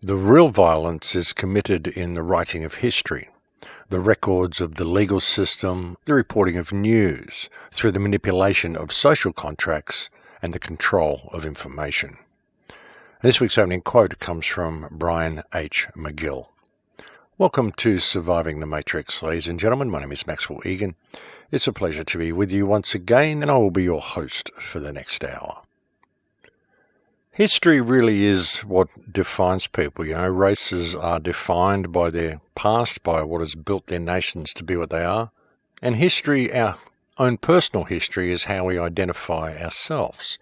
The real violence is committed in the writing of history, the records of the legal system, the reporting of news, through the manipulation of social contracts and the control of information. And this week's opening quote comes from Brian H. McGill. Welcome to Surviving the Matrix, ladies and gentlemen. My name is Maxwell Egan. It's a pleasure to be with you once again, and I will be your host for the next hour. History really is what defines people. Races are defined by their past, by what has built their nations to be what they are. And history, our own personal history, is how we identify ourselves.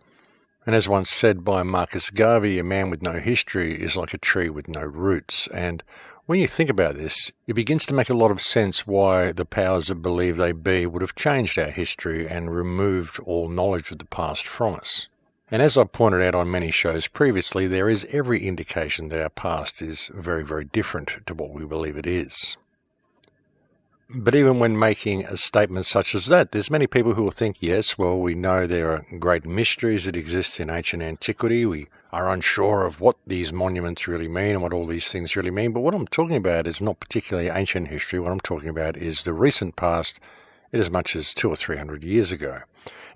And as once said by Marcus Garvey, a man with no history is like a tree with no roots. And when you think about this, it begins to make a lot of sense why the powers that believe they be would have changed our history and removed all knowledge of the past from us. And as I pointed out on many shows previously, there is every indication that our past is very, very different to what we believe it is. But even when making a statement such as that, there's many people who will think, yes, well, we know there are great mysteries that exist in ancient antiquity. We are unsure of what these monuments really mean and what all these things really mean. But what I'm talking about is not particularly ancient history. What I'm talking about is the recent past, in as much as 200 or 300 years ago.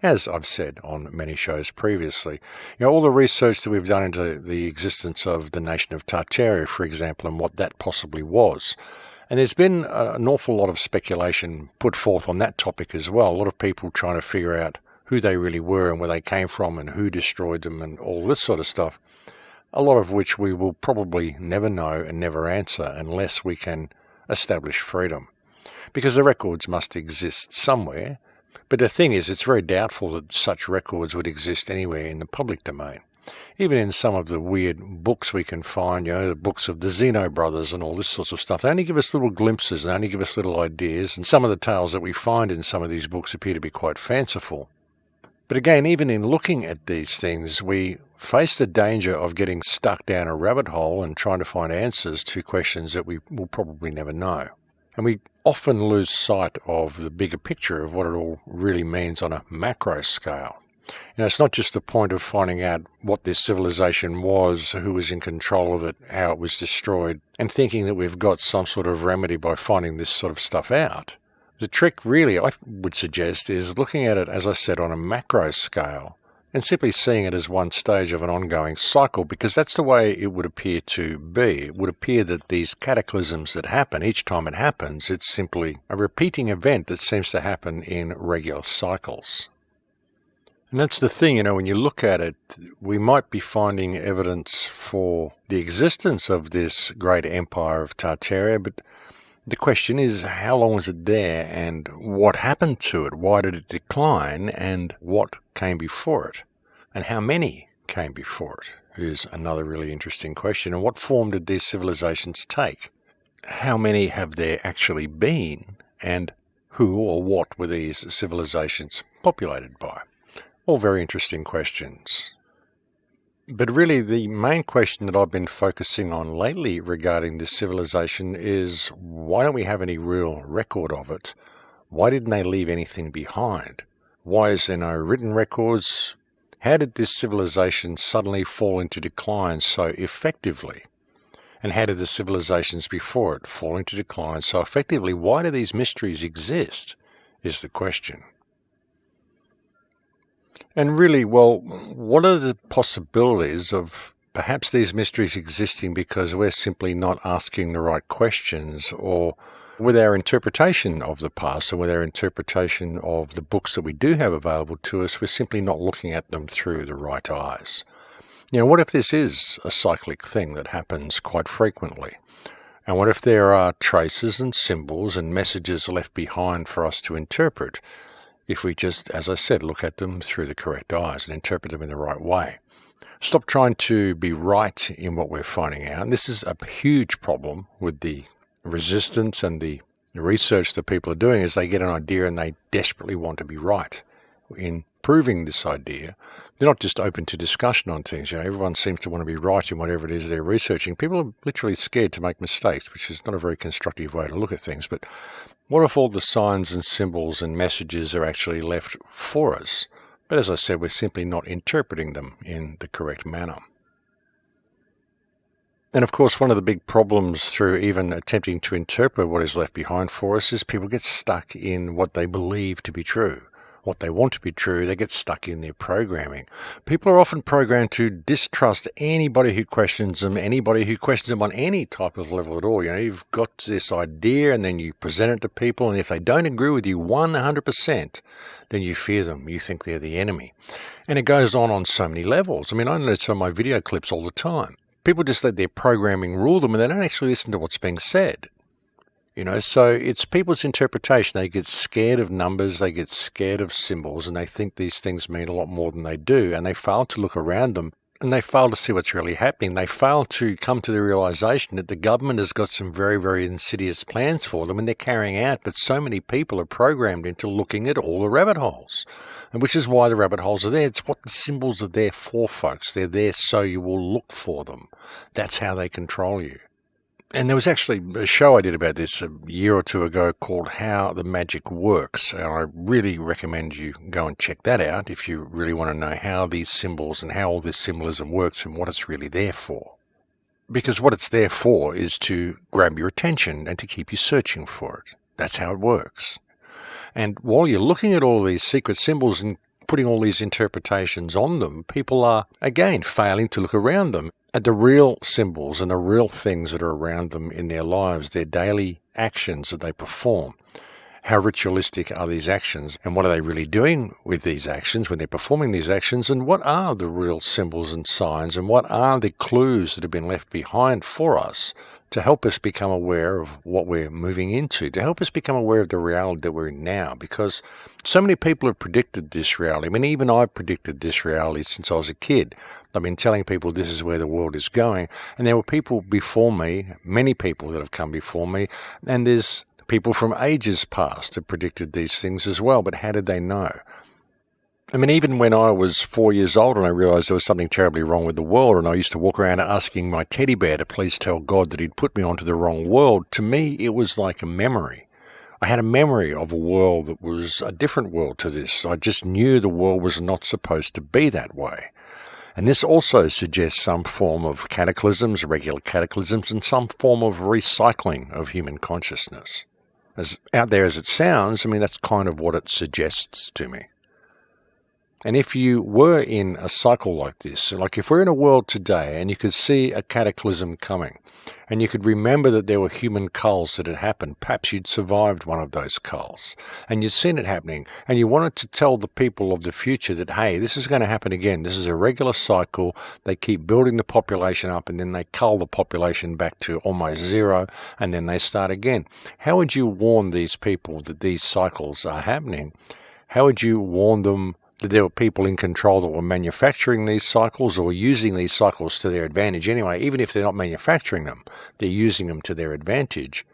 As I've said on many shows previously, all the research that we've done into the existence of the nation of Tartaria, for example, and what that possibly was. And there's been an awful lot of speculation put forth on that topic as well. A lot of people trying to figure out who they really were and where they came from and who destroyed them and all this sort of stuff. A lot of which we will probably never know and never answer unless we can establish freedom. Because the records must exist somewhere. But the thing is, it's very doubtful that such records would exist anywhere in the public domain. Even in some of the weird books we can find, the books of the Zeno brothers and all this sorts of stuff, they only give us little glimpses, they only give us little ideas, and some of the tales that we find in some of these books appear to be quite fanciful. But again, even in looking at these things, we face the danger of getting stuck down a rabbit hole and trying to find answers to questions that we will probably never know. And we often lose sight of the bigger picture of what it all really means on a macro scale. It's not just the point of finding out what this civilization was, who was in control of it, how it was destroyed, and thinking that we've got some sort of remedy by finding this sort of stuff out. The trick really, I would suggest, is looking at it, as I said, on a macro scale, and simply seeing it as one stage of an ongoing cycle, because that's the way it would appear to be. It would appear that these cataclysms that happen, each time it happens, it's simply a repeating event that seems to happen in regular cycles. And that's the thing, when you look at it, we might be finding evidence for the existence of this great empire of Tartaria, but the question is, how long was it there and what happened to it? Why did it decline and what came before it? And how many came before it is another really interesting question. And what form did these civilizations take? How many have there actually been? And who or what were these civilizations populated by? All very interesting questions. But really, the main question that I've been focusing on lately regarding this civilization is, why don't we have any real record of it? Why didn't they leave anything behind? Why is there no written records? How did this civilization suddenly fall into decline so effectively? And how did the civilizations before it fall into decline so effectively? Why do these mysteries exist, is the question. And really, what are the possibilities of perhaps these mysteries existing because we're simply not asking the right questions, or with our interpretation of the past, or with our interpretation of the books that we do have available to us, we're simply not looking at them through the right eyes. What if this is a cyclic thing that happens quite frequently? And what if there are traces and symbols and messages left behind for us to interpret, if we just, as I said, look at them through the correct eyes and interpret them in the right way? Stop trying to be right in what we're finding out. And this is a huge problem with the resistance and the research that people are doing, is they get an idea and they desperately want to be right in proving this idea. They're not just open to discussion on things. Everyone seems to want to be right in whatever it is they're researching. People are literally scared to make mistakes, which is not a very constructive way to look at things. But what if all the signs and symbols and messages are actually left for us? But as I said, we're simply not interpreting them in the correct manner. And of course, one of the big problems through even attempting to interpret what is left behind for us is people get stuck in what they believe to be true. What they want to be true, they get stuck in their programming. People are often programmed to distrust anybody who questions them, anybody who questions them on any type of level at all. You've got this idea and then you present it to people, and if they don't agree with you 100%, then you fear them. You think they're the enemy. And it goes on so many levels. I notice on my video clips all the time. People just let their programming rule them and they don't actually listen to what's being said. So it's people's interpretation. They get scared of numbers, they get scared of symbols, and they think these things mean a lot more than they do, and they fail to look around them, and they fail to see what's really happening. They fail to come to the realization that the government has got some very, very insidious plans for them, and they're carrying out, but so many people are programmed into looking at all the rabbit holes, and which is why the rabbit holes are there. It's what the symbols are there for, folks. They're there so you will look for them. That's how they control you. And there was actually a show I did about this a year or two ago called How the Magic Works. And I really recommend you go and check that out if you really want to know how these symbols and how all this symbolism works and what it's really there for. Because what it's there for is to grab your attention and to keep you searching for it. That's how it works. And while you're looking at all these secret symbols and putting all these interpretations on them, people are, again, failing to look around them at the real symbols and the real things that are around them in their lives, their daily actions that they perform. How ritualistic are these actions, and what are they really doing with these actions when they're performing these actions, and what are the real symbols and signs, and what are the clues that have been left behind for us to help us become aware of what we're moving into, to help us become aware of the reality that we're in now, because so many people have predicted this reality. Even I've predicted this reality since I was a kid. I've been telling people this is where the world is going, and there were people before me, many people that have come before me, and there's people from ages past have predicted these things as well, but how did they know? Even when I was 4 years old and I realized there was something terribly wrong with the world, and I used to walk around asking my teddy bear to please tell God that he'd put me onto the wrong world, to me it was like a memory. I had a memory of a world that was a different world to this. I just knew the world was not supposed to be that way. And this also suggests some form of cataclysms, regular cataclysms, and some form of recycling of human consciousness. As out there as it sounds, that's kind of what it suggests to me. And if you were in a cycle like this, like if we're in a world today and you could see a cataclysm coming, and you could remember that there were human culls that had happened, perhaps you'd survived one of those culls, and you'd seen it happening, and you wanted to tell the people of the future that, hey, this is going to happen again. This is a regular cycle. They keep building the population up, and then they cull the population back to almost zero, and then they start again. How would you warn these people that these cycles are happening? How would you warn them that there were people in control that were manufacturing these cycles or using these cycles to their advantage anyway? Even if they're not manufacturing them, they're using them to their advantage.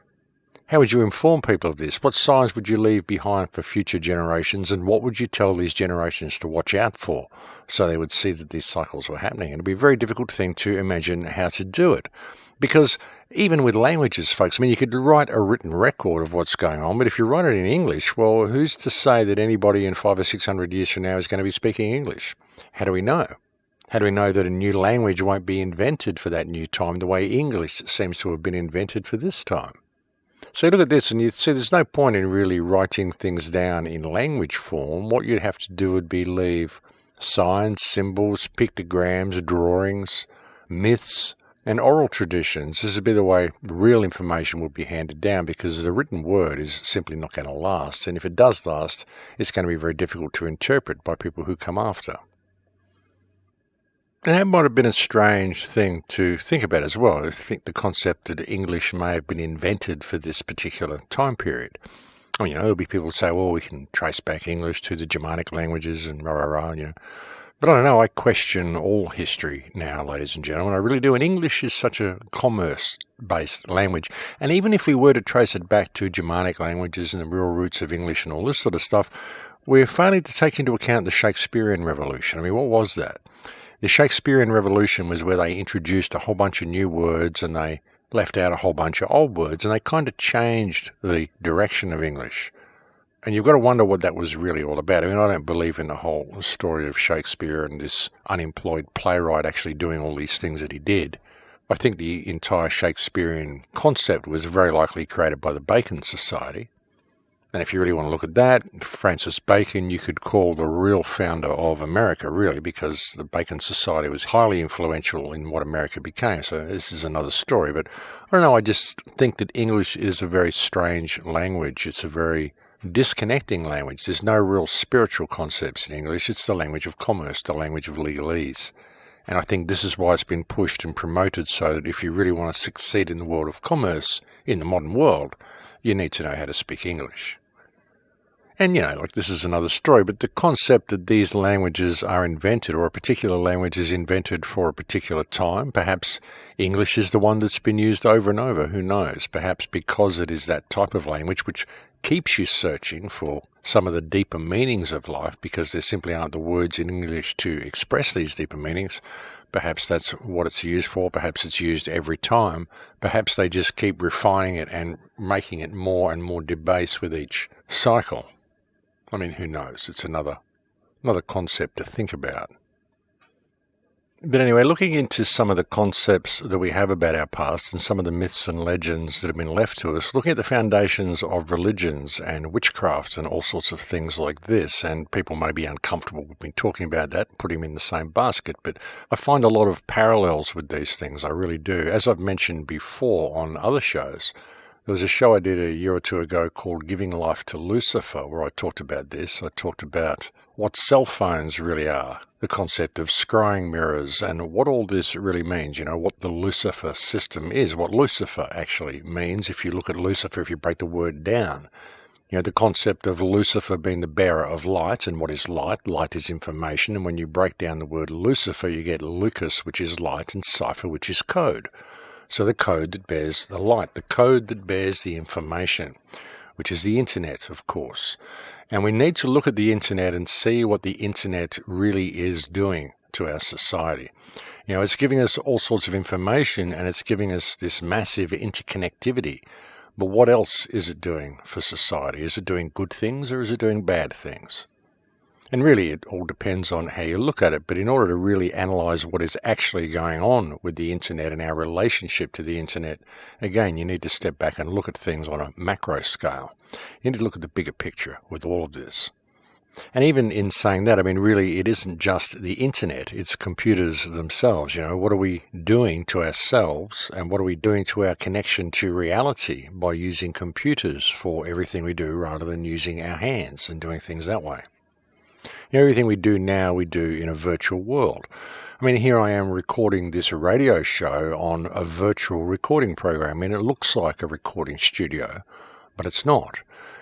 How would you inform people of this? What signs would you leave behind for future generations, and what would you tell these generations to watch out for so they would see that these cycles were happening? It'd be a very difficult thing to imagine how to do it, because even with languages, folks, you could write a written record of what's going on, but if you write it in English, well, who's to say that anybody in 500 or 600 years from now is going to be speaking English? How do we know? How do we know that a new language won't be invented for that new time the way English seems to have been invented for this time? So you look at this and you see there's no point in really writing things down in language form. What you'd have to do would be leave signs, symbols, pictograms, drawings, myths, and oral traditions. This would be the way real information would be handed down, because the written word is simply not going to last. And if it does last, it's going to be very difficult to interpret by people who come after. And that might have been a strange thing to think about as well. I think the concept that English may have been invented for this particular time period. There'll be people who say, well, we can trace back English to the Germanic languages and rah. But I don't know, I question all history now, ladies and gentlemen. I really do. And English is such a commerce-based language. And even if we were to trace it back to Germanic languages and the real roots of English and all this sort of stuff, we're failing to take into account the Shakespearean Revolution. What was that? The Shakespearean Revolution was where they introduced a whole bunch of new words and they left out a whole bunch of old words, and they kind of changed the direction of English. And you've got to wonder what that was really all about. I don't believe in the whole story of Shakespeare and this unemployed playwright actually doing all these things that he did. I think the entire Shakespearean concept was very likely created by the Bacon Society. And if you really want to look at that, Francis Bacon you could call the real founder of America, really, because the Bacon Society was highly influential in what America became. So this is another story. But I don't know, I just think that English is a very strange language. It's a very disconnecting language. There's no real spiritual concepts in English. It's the language of commerce, the language of legalese. And I think this is why it's been pushed and promoted, so that if you really want to succeed in the world of commerce, in the modern world, you need to know how to speak English. And, this is another story, but the concept that these languages are invented, or a particular language is invented for a particular time, perhaps English is the one that's been used over and over, who knows? Perhaps because it is that type of language which keeps you searching for some of the deeper meanings of life, because there simply aren't the words in English to express these deeper meanings. Perhaps that's what it's used for. Perhaps it's used every time. Perhaps they just keep refining it and making it more and more debased with each cycle. I mean, who knows? It's another concept to think about. But anyway, looking into some of the concepts that we have about our past and some of the myths and legends that have been left to us, looking at the foundations of religions and witchcraft and all sorts of things like this, and people may be uncomfortable with me talking about that and putting them in the same basket, but I find a lot of parallels with these things, I really do. As I've mentioned before on other shows, there was a show I did a year or two ago called Giving Life to Lucifer, where I talked about this. I talked about what cell phones really are, the concept of scrying mirrors, and what all this really means, what the Lucifer system is, what Lucifer actually means. If you look at Lucifer, if you break the word down, the concept of Lucifer being the bearer of light, and what is light? Light is information, and when you break down the word Lucifer, you get Lucas, which is light, and cipher, which is code. So the code that bears the light, the code that bears the information, which is the internet, of course. And we need to look at the internet and see what the internet really is doing to our society. It's giving us all sorts of information, and it's giving us this massive interconnectivity. But what else is it doing for society? Is it doing good things, or is it doing bad things? And really, it all depends on how you look at it. But in order to really analyze what is actually going on with the internet and our relationship to the internet, again, you need to step back and look at things on a macro scale. You need to look at the bigger picture with all of this. And even in saying that, really, it isn't just the internet, it's computers themselves. What are we doing to ourselves, and what are we doing to our connection to reality by using computers for everything we do rather than using our hands and doing things that way? Everything we do now, we do in a virtual world. Here I am recording this radio show on a virtual recording program, and it looks like a recording studio, but it's not.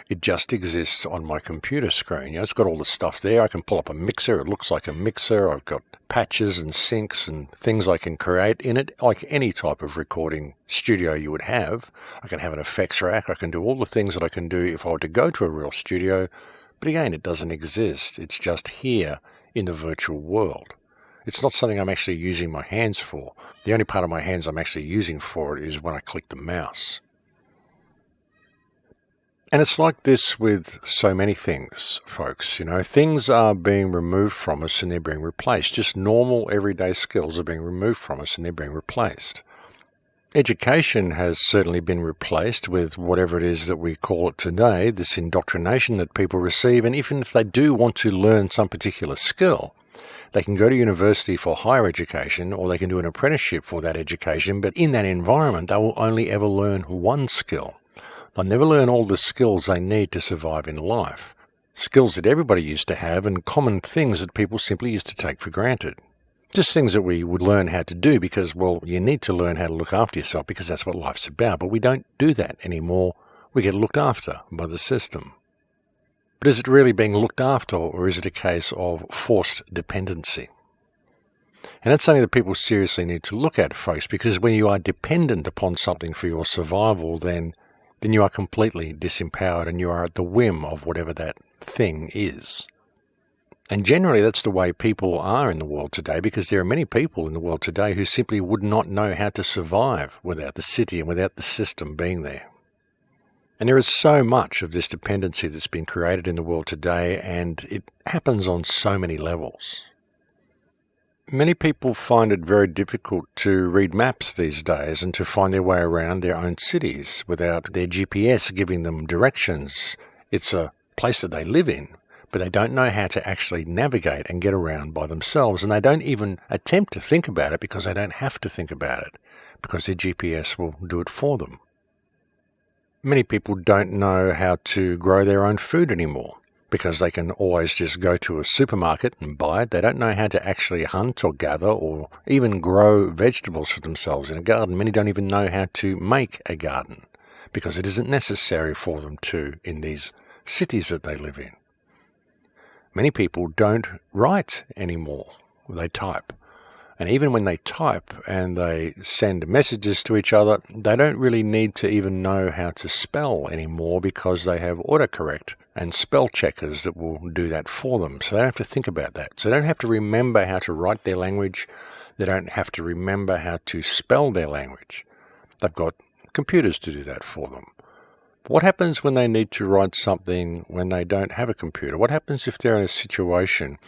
It just exists on my computer screen. It's got all the stuff there. I can pull up a mixer. It looks like a mixer. I've got patches and syncs and things I can create in it, like any type of recording studio you would have. I can have an effects rack. I can do all the things that I can do if I were to go to a real studio. But again, it doesn't exist. It's just here in the virtual world. It's not something I'm actually using my hands for. The only part of my hands I'm actually using for it is when I click the mouse. And it's like this with so many things, folks. Things are being removed from us and they're being replaced. Just normal everyday skills are being removed from us and they're being replaced. Education has certainly been replaced with whatever it is that we call it today, this indoctrination that people receive. And even if they do want to learn some particular skill, they can go to university for higher education, or they can do an apprenticeship for that education. But in that environment, they will only ever learn one skill. They'll never learn all the skills they need to survive in life. Skills that everybody used to have, and common things that people simply used to take for granted. Just things that we would learn how to do because, you need to learn how to look after yourself because that's what life's about. But we don't do that anymore. We get looked after by the system. But is it really being looked after, or is it a case of forced dependency? And that's something that people seriously need to look at, folks, because when you are dependent upon something for your survival, then you are completely disempowered and you are at the whim of whatever that thing is. And generally that's the way people are in the world today, because there are many people in the world today who simply would not know how to survive without the city and without the system being there. And there is so much of this dependency that's been created in the world today, and it happens on so many levels. Many people find it very difficult to read maps these days and to find their way around their own cities without their GPS giving them directions. It's a place that they live in, but they don't know how to actually navigate and get around by themselves, and they don't even attempt to think about it because they don't have to think about it, because their GPS will do it for them. Many people don't know how to grow their own food anymore, because they can always just go to a supermarket and buy it. They don't know how to actually hunt or gather or even grow vegetables for themselves in a garden. Many don't even know how to make a garden because it isn't necessary for them to in these cities that they live in. Many people don't write anymore. They type. And even when they type and they send messages to each other, they don't really need to even know how to spell anymore because they have autocorrect and spell checkers that will do that for them. So they don't have to think about that. So they don't have to remember how to write their language. They don't have to remember how to spell their language. They've got computers to do that for them. What happens when they need to write something when they don't have a computer? What happens if they're in a situation,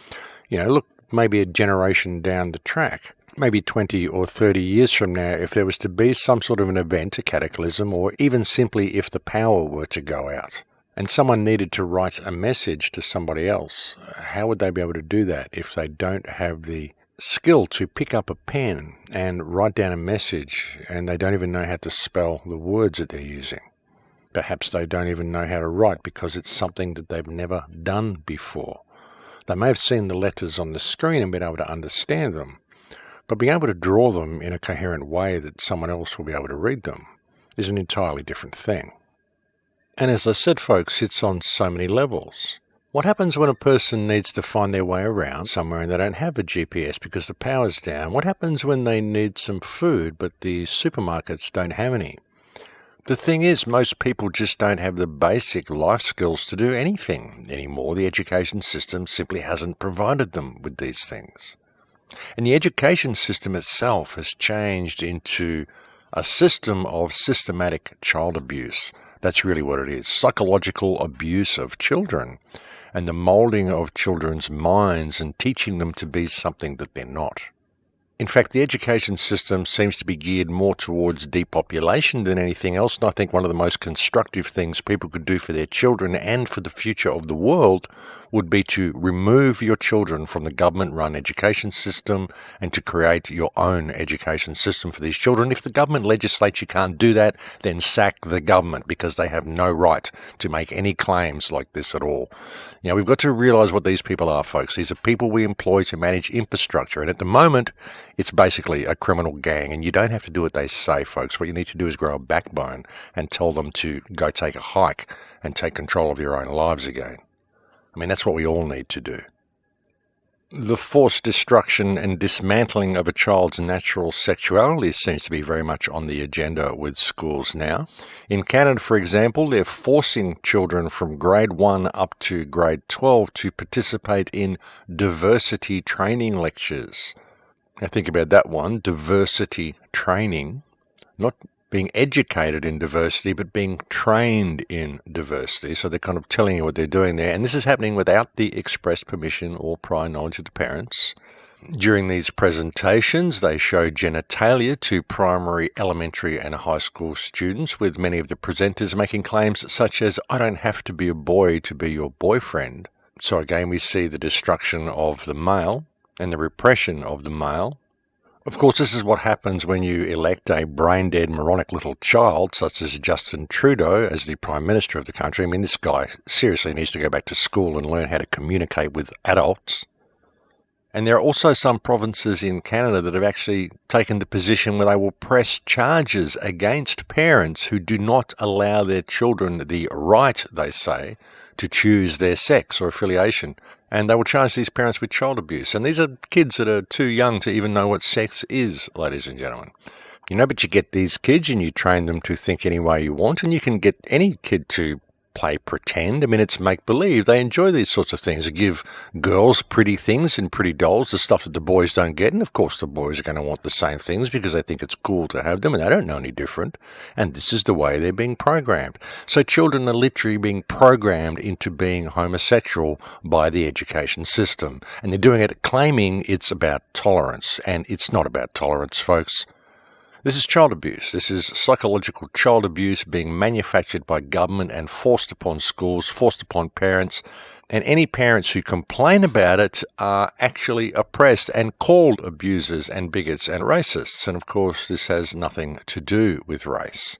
look, maybe a generation down the track, maybe 20 or 30 years from now, if there was to be some sort of an event, a cataclysm, or even simply if the power were to go out and someone needed to write a message to somebody else, how would they be able to do that if they don't have the skill to pick up a pen and write down a message and they don't even know how to spell the words that they're using? Perhaps they don't even know how to write because it's something that they've never done before. They may have seen the letters on the screen and been able to understand them, but being able to draw them in a coherent way that someone else will be able to read them is an entirely different thing. And as I said, folks, it's on so many levels. What happens when a person needs to find their way around somewhere and they don't have a GPS because the power's down? What happens when they need some food but the supermarkets don't have any? The thing is, most people just don't have the basic life skills to do anything anymore. The education system simply hasn't provided them with these things. And the education system itself has changed into a system of systematic child abuse. That's really what it is. Psychological abuse of children and the molding of children's minds and teaching them to be something that they're not. In fact, the education system seems to be geared more towards depopulation than anything else, and I think one of the most constructive things people could do for their children and for the future of the world would be to remove your children from the government-run education system and to create your own education system for these children. If the government legislature can't do that, then sack the government because they have no right to make any claims like this at all. We've got to realize what these people are, folks. These are people we employ to manage infrastructure, and at the moment, it's basically a criminal gang, and you don't have to do what they say, folks. What you need to do is grow a backbone and tell them to go take a hike and take control of your own lives again. That's what we all need to do. The forced destruction and dismantling of a child's natural sexuality seems to be very much on the agenda with schools now. In Canada, for example, they're forcing children from grade 1 up to grade 12 to participate in diversity training lectures. Now think about that one, diversity training, not being educated in diversity, but being trained in diversity. So they're kind of telling you what they're doing there. And this is happening without the express permission or prior knowledge of the parents. During these presentations, they show genitalia to primary, elementary and high school students, with many of the presenters making claims such as, "I don't have to be a boy to be your boyfriend." So again, we see the destruction of the male and the repression of the male. Of course, this is what happens when you elect a brain-dead, moronic little child, such as Justin Trudeau, as the Prime Minister of the country. This guy seriously needs to go back to school and learn how to communicate with adults. And there are also some provinces in Canada that have actually taken the position where they will press charges against parents who do not allow their children the right, they say, to choose their sex or affiliation. And they will charge these parents with child abuse. And these are kids that are too young to even know what sex is, ladies and gentlemen. But you get these kids and you train them to think any way you want, and you can get any kid to play pretend. I mean, it's make-believe. They enjoy these sorts of things. They give girls pretty things and pretty dolls, the stuff that the boys don't get. And, of course, the boys are going to want the same things because they think it's cool to have them, and they don't know any different. And this is the way they're being programmed. So children are literally being programmed into being homosexual by the education system. And they're doing it claiming it's about tolerance. And it's not about tolerance, folks. This is child abuse. This is psychological child abuse being manufactured by government and forced upon schools, forced upon parents. And any parents who complain about it are actually oppressed and called abusers and bigots and racists. And of course, this has nothing to do with race.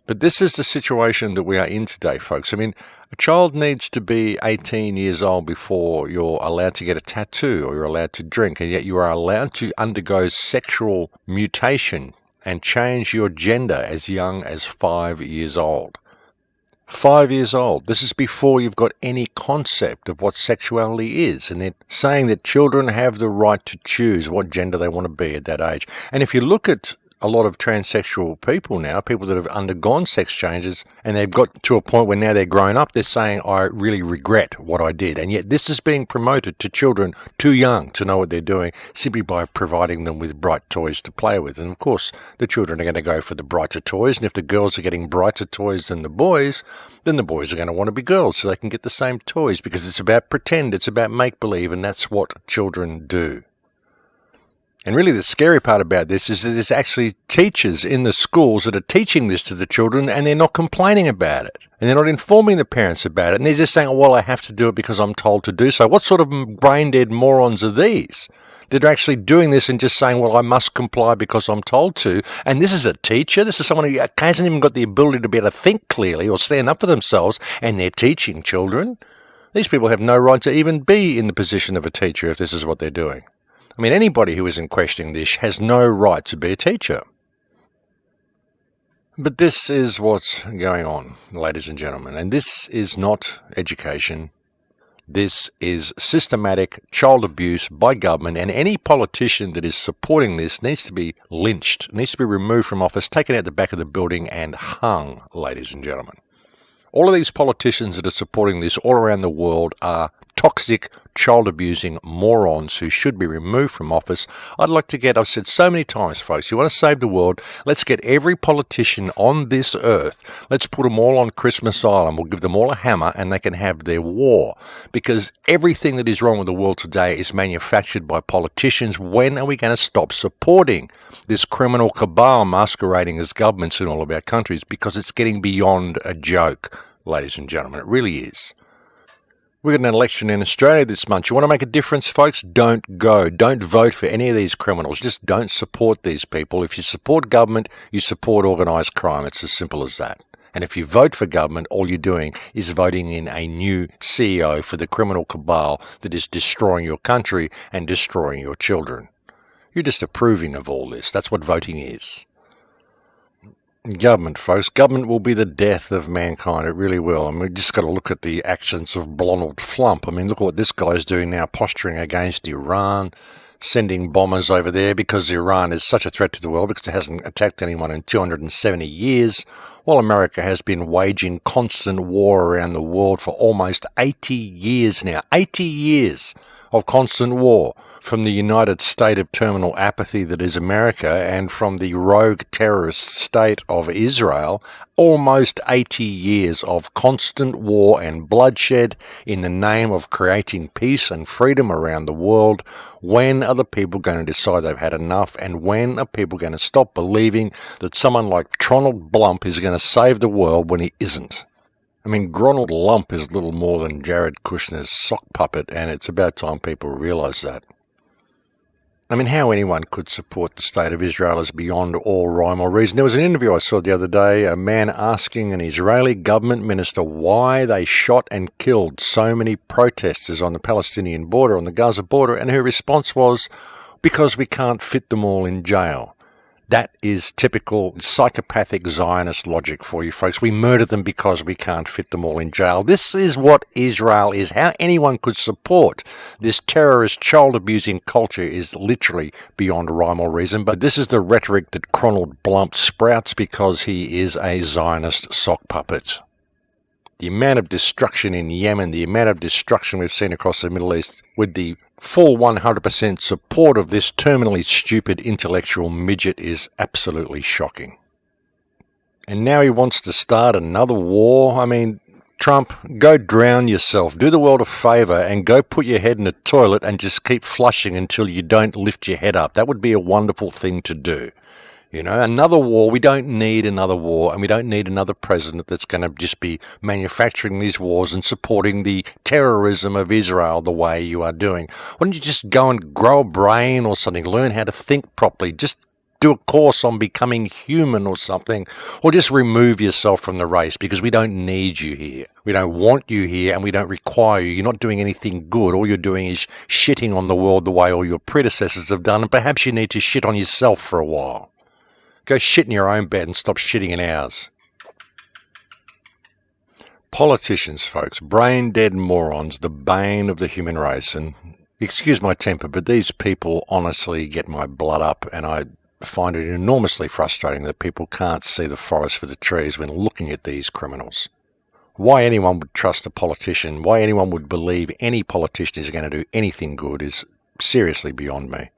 But this is the situation that we are in today, folks. I mean, a child needs to be 18 years old before you're allowed to get a tattoo or you're allowed to drink, and yet you are allowed to undergo sexual mutation and change your gender as young as 5 years old. 5 years old. This is before you've got any concept of what sexuality is. And they're saying that children have the right to choose what gender they want to be at that age. And if you look at a lot of transsexual people now, people that have undergone sex changes, and they've got to a point where now they're grown up, they're saying, I really regret what I did. And yet this is being promoted to children too young to know what they're doing, simply by providing them with bright toys to play with. And of course, the children are going to go for the brighter toys. And if the girls are getting brighter toys than the boys, then the boys are going to want to be girls so they can get the same toys, because it's about pretend, it's about make-believe, and that's what children do. And really the scary part about this is that there's actually teachers in the schools that are teaching this to the children, and they're not complaining about it. And they're not informing the parents about it. And they're just saying, oh, well, I have to do it because I'm told to do so. What sort of brain-dead morons are these? That are actually doing this and just saying, well, I must comply because I'm told to. And this is a teacher. This is someone who hasn't even got the ability to be able to think clearly or stand up for themselves, and they're teaching children. These people have no right to even be in the position of a teacher if this is what they're doing. I mean, anybody who isn't questioning this has no right to be a teacher. But this is what's going on, ladies and gentlemen, and this is not education. This is systematic child abuse by government, and any politician that is supporting this needs to be lynched, needs to be removed from office, taken out the back of the building and hung, ladies and gentlemen. All of these politicians that are supporting this all around the world are toxic, child-abusing morons who should be removed from office. I've said so many times, folks, you want to save the world, let's get every politician on this earth, let's put them all on Christmas Island, we'll give them all a hammer and they can have their war. Because everything that is wrong with the world today is manufactured by politicians. When are we going to stop supporting this criminal cabal masquerading as governments in all of our countries? Because it's getting beyond a joke, ladies and gentlemen, it really is. We've got an election in Australia this month. You want to make a difference, folks? Don't go. Don't vote for any of these criminals. Just don't support these people. If you support government, you support organised crime. It's as simple as that. And if you vote for government, all you're doing is voting in a new CEO for the criminal cabal that is destroying your country and destroying your children. You're just approving of all this. That's what voting is. Government, folks. Government will be the death of mankind. It really will. And we've just got to look at the actions of Donald Trump. I mean, look at what this guy's doing now, posturing against Iran, sending bombers over there because Iran is such a threat to the world because it hasn't attacked anyone in 270 years, while America has been waging constant war around the world for almost 80 years now. 80 years of constant war, from the United State of terminal apathy that is America and from the rogue terrorist state of Israel. Almost 80 years of constant war and bloodshed in the name of creating peace and freedom around the world. When are the people going to decide they've had enough? And when are people going to stop believing that someone like Tron Blump is going to save the world when he isn't? I mean, Gronald Lump is little more than Jared Kushner's sock puppet, and it's about time people realise that. I mean, how anyone could support the state of Israel is beyond all rhyme or reason. There was an interview I saw the other day, a man asking an Israeli government minister why they shot and killed so many protesters on the Palestinian border, on the Gaza border, and her response was, because we can't fit them all in jail. That is typical psychopathic Zionist logic for you folks. We murder them because we can't fit them all in jail. This is what Israel is. How anyone could support this terrorist, child-abusing culture is literally beyond rhyme or reason. But this is the rhetoric that Ronald Blump sprouts because he is a Zionist sock puppet. The amount of destruction in Yemen, the amount of destruction we've seen across the Middle East with the full 100% support of this terminally stupid intellectual midget is absolutely shocking. And now he wants to start another war. I mean, Trump, go drown yourself. Do the world a favour and go put your head in a toilet and just keep flushing until you don't lift your head up. That would be a wonderful thing to do. You know, another war, we don't need another war, and we don't need another president that's going to just be manufacturing these wars and supporting the terrorism of Israel the way you are doing. Why don't you just go and grow a brain or something, learn how to think properly, just do a course on becoming human or something, or just remove yourself from the race, because we don't need you here. We don't want you here, and we don't require you. You're not doing anything good. All you're doing is shitting on the world the way all your predecessors have done, and perhaps you need to shit on yourself for a while. Go shit in your own bed and stop shitting in ours. Politicians, folks, brain-dead morons, the bane of the human race. And excuse my temper, but these people honestly get my blood up, and I find it enormously frustrating that people can't see the forest for the trees when looking at these criminals. Why anyone would trust a politician, why anyone would believe any politician is going to do anything good is seriously beyond me.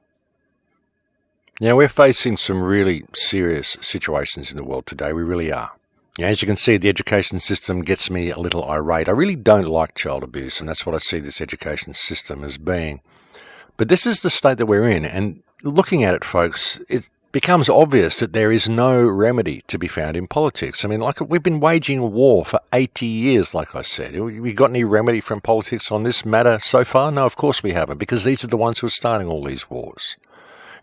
Now, we're facing some really serious situations in the world today. We really are. As you can see, the education system gets me a little irate. I really don't like child abuse, and that's what I see this education system as being. But this is the state that we're in, and looking at it, folks, it becomes obvious that there is no remedy to be found in politics. I mean, like, we've been waging a war for 80 years, like I said. We got any remedy from politics on this matter so far? No, of course we haven't, because these are the ones who are starting all these wars.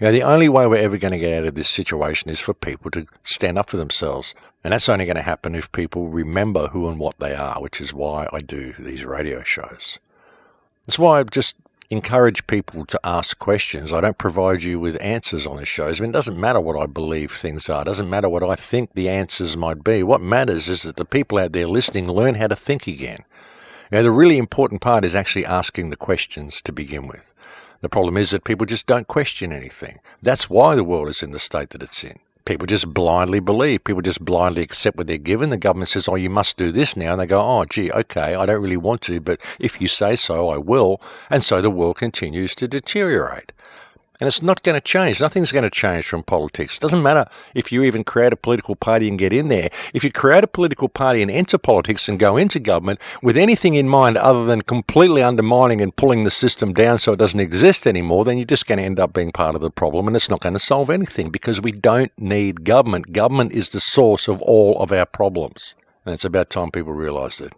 You know, the only way we're ever going to get out of this situation is for people to stand up for themselves. And that's only going to happen if people remember who and what they are, which is why I do these radio shows. That's why I just encourage people to ask questions. I don't provide you with answers on the shows. I mean, it doesn't matter what I believe things are. It doesn't matter what I think the answers might be. What matters is that the people out there listening learn how to think again. You know, the really important part is actually asking the questions to begin with. The problem is that people just don't question anything. That's why the world is in the state that it's in. People just blindly believe. People just blindly accept what they're given. The government says, oh, you must do this now. And they go, oh, gee, okay, I don't really want to, but if you say so, I will. And so the world continues to deteriorate. And it's not going to change. Nothing's going to change from politics. It doesn't matter if you even create a political party and get in there. If you create a political party and enter politics and go into government with anything in mind other than completely undermining and pulling the system down so it doesn't exist anymore, then you're just going to end up being part of the problem, and it's not going to solve anything, because we don't need government. Government is the source of all of our problems. And it's about time people realise that.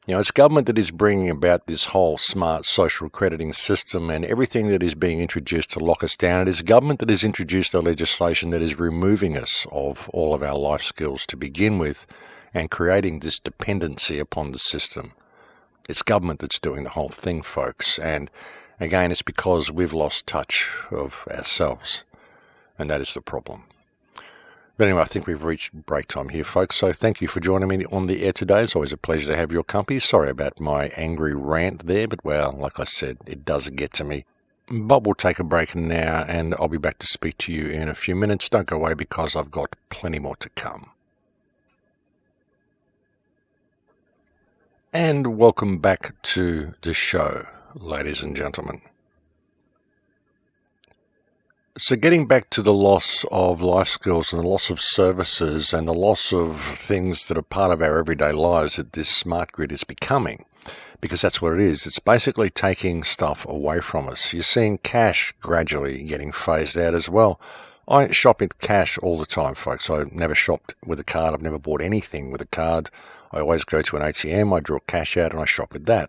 You know, it's government that is bringing about this whole smart social crediting system and everything that is being introduced to lock us down. It is government that has introduced the legislation that is removing us of all of our life skills to begin with and creating this dependency upon the system. It's government that's doing the whole thing, folks. And again, it's because we've lost touch of ourselves. And that is the problem. But anyway, I think we've reached break time here, folks. So thank you for joining me on the air today. It's always a pleasure to have your company. Sorry about my angry rant there, but well, like I said, it does get to me. But we'll take a break now, and I'll be back to speak to you in a few minutes. Don't go away, because I've got plenty more to come. And welcome back to the show, ladies and gentlemen. So getting back to the loss of life skills and the loss of services and the loss of things that are part of our everyday lives that this smart grid is becoming, because that's what it is. It's basically taking stuff away from us. You're seeing cash gradually getting phased out as well. I shop in cash all the time, folks. I never shopped with a card. I've never bought anything with a card. I always go to an ATM, I draw cash out, and I shop with that.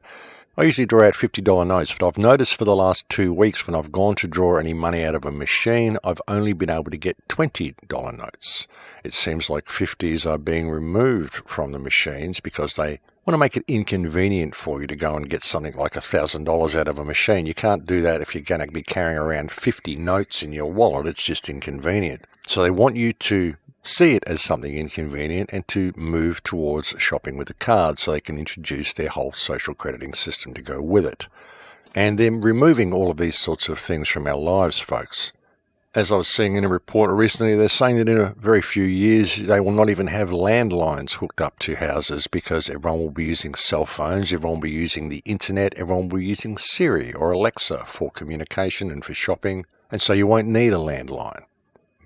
I usually draw out $50 notes, but I've noticed for the last 2 weeks when I've gone to draw any money out of a machine, I've only been able to get $20 notes. It seems like 50s are being removed from the machines because they want to make it inconvenient for you to go and get something like $1,000 out of a machine. You can't do that if you're going to be carrying around 50 notes in your wallet. It's just inconvenient. So they want you to see it as something inconvenient and to move towards shopping with a card so they can introduce their whole social crediting system to go with it. And then removing all of these sorts of things from our lives, folks. as I was seeing in a report recently, they're saying that in a very few years, they will not even have landlines hooked up to houses because everyone will be using cell phones, everyone will be using the internet, everyone will be using Siri or Alexa for communication and for shopping, and so you won't need a landline.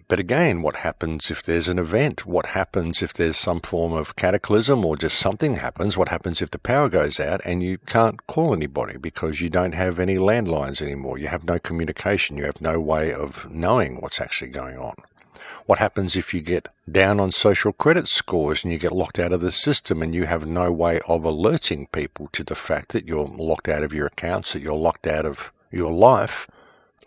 But again, what happens if there's an event? What happens if there's some form of cataclysm or just something happens? What happens if the power goes out and you can't call anybody because you don't have any landlines anymore? You have no communication. You have no way of knowing what's actually going on. What happens if you get down on social credit scores and you get locked out of the system and you have no way of alerting people to the fact that you're locked out of your accounts, that you're locked out of your life?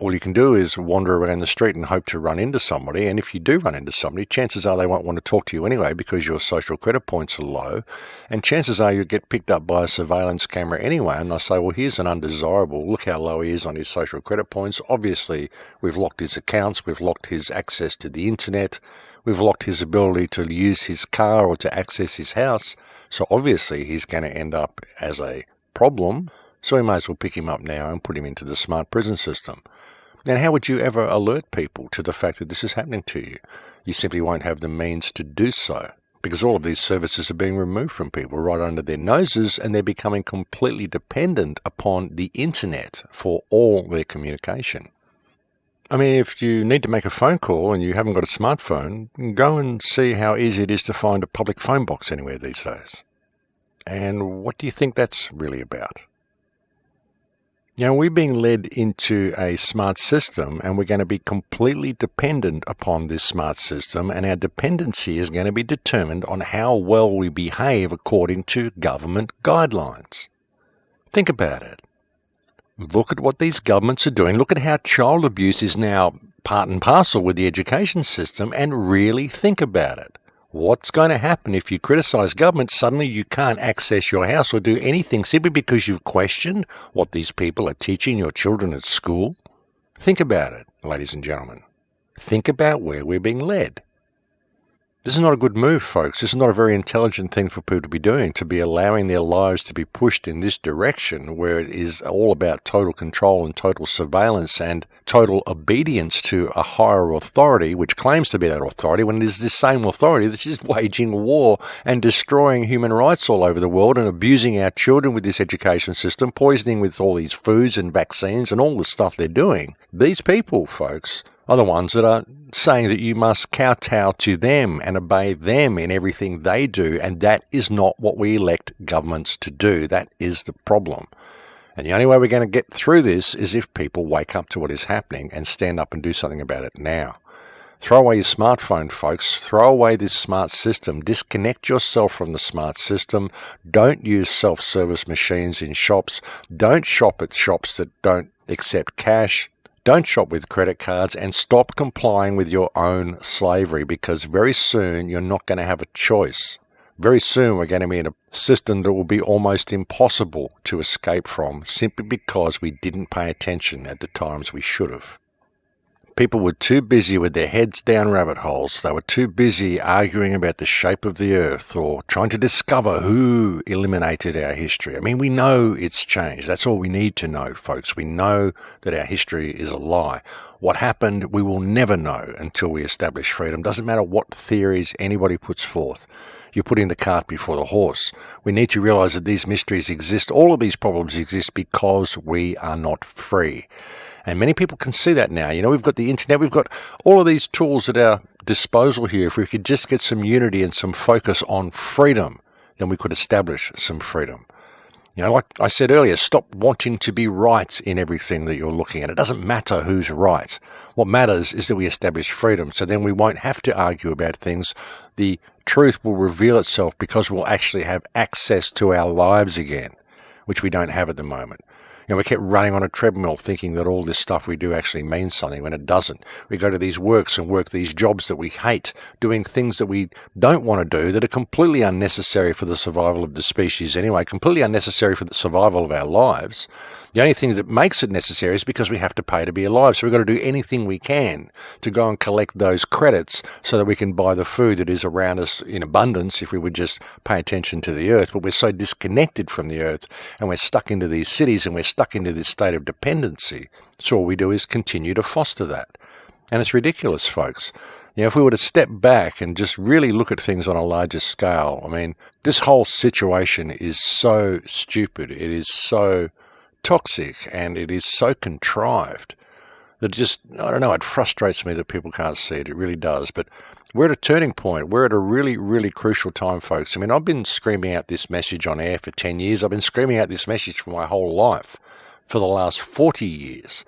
All you can do is wander around the street and hope to run into somebody, and if you do run into somebody, chances are they won't want to talk to you anyway because your social credit points are low, and chances are you'll get picked up by a surveillance camera anyway, and they'll say, well, here's an undesirable, look how low he is on his social credit points. Obviously, we've locked his accounts, we've locked his access to the internet, we've locked his ability to use his car or to access his house, so obviously he's going to end up as a problem, so we may as well pick him up now and put him into the smart prison system. And how would you ever alert people to the fact that this is happening to you? You simply won't have the means to do so because all of these services are being removed from people right under their noses, and they're becoming completely dependent upon the internet for all their communication. I mean, if you need to make a phone call and you haven't got a smartphone, go and see how easy it is to find a public phone box anywhere these days. And what do you think that's really about? You know, we're being led into a smart system and we're going to be completely dependent upon this smart system, and our dependency is going to be determined on how well we behave according to government guidelines. Think about it. Look at what these governments are doing. Look at how child abuse is now part and parcel with the education system, and really think about it. What's going to happen if you criticize government? Suddenly you can't access your house or do anything simply because you've questioned what these people are teaching your children at school? Think about it, ladies and gentlemen. Think about where we're being led. This is not a good move, folks. This is not a very intelligent thing for people to be doing, to be allowing their lives to be pushed in this direction where it is all about total control and total surveillance and total obedience to a higher authority, which claims to be that authority, when it is this same authority that's just waging war and destroying human rights all over the world and abusing our children with this education system, poisoning with all these foods and vaccines and all the stuff they're doing. These people, folks, are the ones that are saying that you must kowtow to them and obey them in everything they do, and that is not what we elect governments to do. That is the problem. And the only way we're going to get through this is if people wake up to what is happening and stand up and do something about it now. Throw away your smartphone, folks. Throw away this smart system. Disconnect yourself from the smart system. Don't use self-service machines in shops. Don't shop at shops that don't accept cash. Don't shop with credit cards, and stop complying with your own slavery, because very soon you're not going to have a choice. Very soon we're going to be in a system that will be almost impossible to escape from, simply because we didn't pay attention at the times we should have. People were too busy with their heads down rabbit holes. They were too busy arguing about the shape of the earth or trying to discover who eliminated our history. I mean, we know it's changed. That's all we need to know, folks. We know that our history is a lie. What happened, we will never know until we establish freedom. Doesn't matter what theories anybody puts forth. You're putting the cart before the horse. We need to realize that these mysteries exist. All of these problems exist because we are not free. And many people can see that now. You know, we've got the internet, we've got all of these tools at our disposal here. If we could just get some unity and some focus on freedom, then we could establish some freedom. You know, like I said earlier, stop wanting to be right in everything that you're looking at. It doesn't matter who's right. What matters is that we establish freedom, so then we won't have to argue about things. The truth will reveal itself because we'll actually have access to our lives again, which we don't have at the moment. You know, we kept running on a treadmill thinking that all this stuff we do actually means something when it doesn't. We go to these works and work these jobs that we hate, doing things that we don't want to do that are completely unnecessary for the survival of the species anyway, completely unnecessary for the survival of our lives. The only thing that makes it necessary is because we have to pay to be alive. So we've got to do anything we can to go and collect those credits so that we can buy the food that is around us in abundance if we would just pay attention to the earth. But we're so disconnected from the earth, and we're stuck into these cities, and we're stuck into this state of dependency. So all we do is continue to foster that. And it's ridiculous, folks. If we were to step back and just really look at things on a larger scale, I mean, this whole situation is so stupid. It is so toxic and it is so contrived that I don't know, it frustrates me that people can't see it. It really does. But we're at a turning point. We're at a really, really crucial time, folks. I mean, I've been screaming out this message on air for 10 years. I've been screaming out this message for my whole life, for the last 40 years.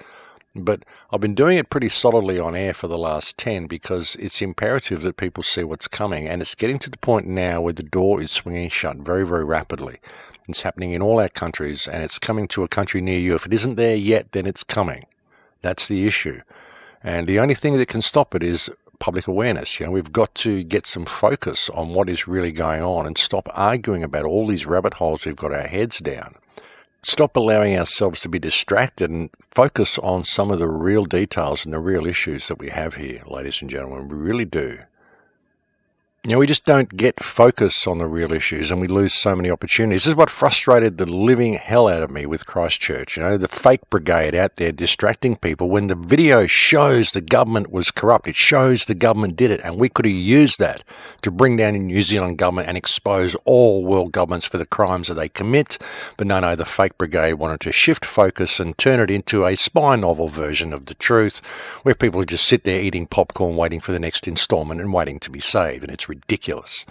But I've been doing it pretty solidly on air for the last 10 because it's imperative that people see what's coming. And it's getting to the point now where the door is swinging shut very, very rapidly. It's happening in all our countries, and it's coming to a country near you. If it isn't there yet, then it's coming. That's the issue. And the only thing that can stop it is public awareness. We've got to get some focus on what is really going on and stop arguing about all these rabbit holes we've got our heads down. Stop allowing ourselves to be distracted and focus on some of the real details and the real issues that we have here, ladies and gentlemen. We really do. We just don't get focus on the real issues and we lose so many opportunities. This is what frustrated the living hell out of me with Christchurch. The fake brigade out there distracting people when the video shows the government was corrupt. It shows the government did it, and we could have used that to bring down the New Zealand government and expose all world governments for the crimes that they commit. But no, the fake brigade wanted to shift focus and turn it into a spy novel version of the truth, where people just sit there eating popcorn, waiting for the next installment and waiting to be saved. And it's ridiculous.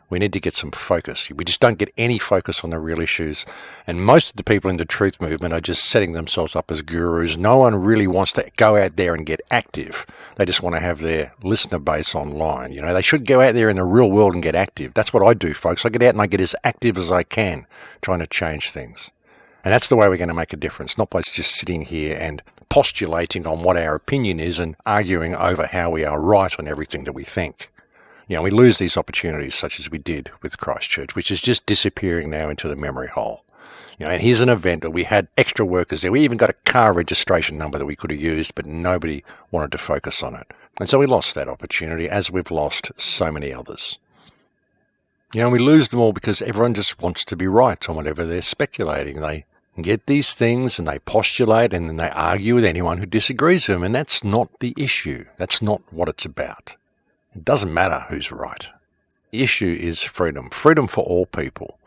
We need to get some focus. We just don't get any focus on the real issues. And most of the people in the truth movement are just setting themselves up as gurus. No one really wants to go out there and get active. They just want to have their listener base online. They should go out there in the real world and get active. That's what I do, folks. I get out and I get as active as I can, trying to change things. And that's the way we're going to make a difference, not by just sitting here and postulating on what our opinion is and arguing over how we are right on everything that we think. We lose these opportunities such as we did with Christchurch, which is just disappearing now into the memory hole. And here's an event that we had extra workers there. We even got a car registration number that we could have used, but nobody wanted to focus on it. And so we lost that opportunity, as we've lost so many others. We lose them all because everyone just wants to be right on whatever they're speculating. They get these things and they postulate and then they argue with anyone who disagrees with them. And that's not the issue. That's not what it's about. It doesn't matter who's right. The issue is freedom. Freedom for all people.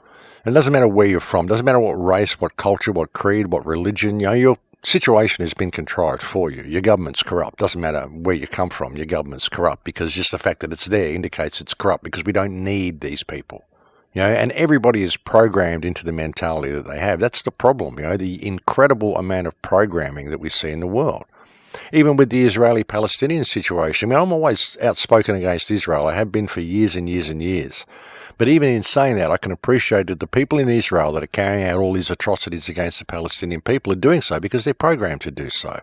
And it doesn't matter where you're from. It doesn't matter what race, what culture, what creed, what religion. Your situation has been contrived for you. Your government's corrupt. Doesn't matter where you come from. Your government's corrupt because just the fact that it's there indicates it's corrupt because we don't need these people. And everybody is programmed into the mentality that they have. That's the problem, the incredible amount of programming that we see in the world. Even with the Israeli-Palestinian situation, I'm always outspoken against Israel. I have been for years and years and years. But even in saying that, I can appreciate that the people in Israel that are carrying out all these atrocities against the Palestinian people are doing so because they're programmed to do so.